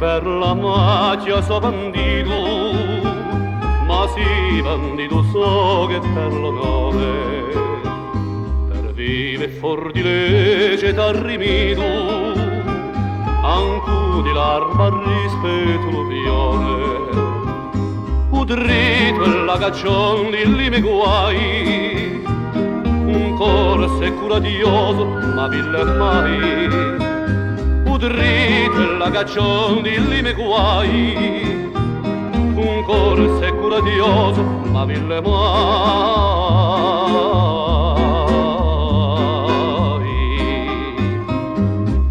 per la macchia so bandito, ma sì bandito so che per l'onore, per vive fuor di legge t'arrimido, anche di l'arma rispetto pione. Udrito e la caccion di lì mi guai, un cor securadioso ma ville mai. Udrito e la caccion di lì mi guai, un cor securadioso ma ville mai.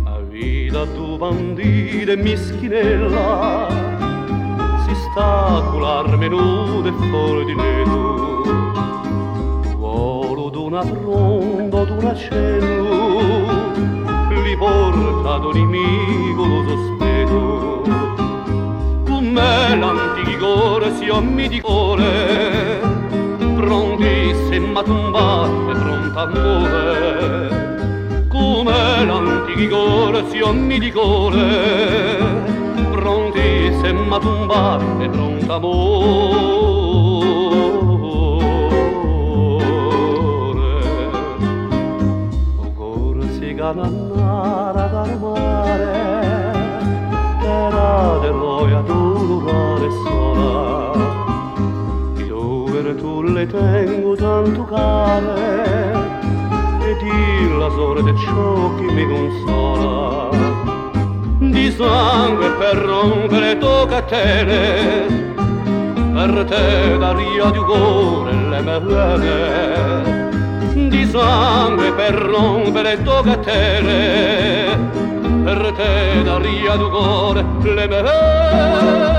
A vita tu bandita e mischinella si sta con l'arme nude e fuori di leto, volo d'una fronda, d'una cielo, li porta ad un nemico lo sospetto. Come l'antichi core si ommi di core, prontissima a tumbare, pronta a muovere. Come l'antichi core si ommi di core, prontissima a tumbare, pronta a muovere. O core si canannara dal mare, era d'eroia dolorare sola, dove tu le tengo tanto care, e di la sorte ciò che mi consola. Di sangue per rompere tocca a te, per te d'aria di cuore le mele. Di sangue per rompere tocca a te, per te d'aria di cuore le mele.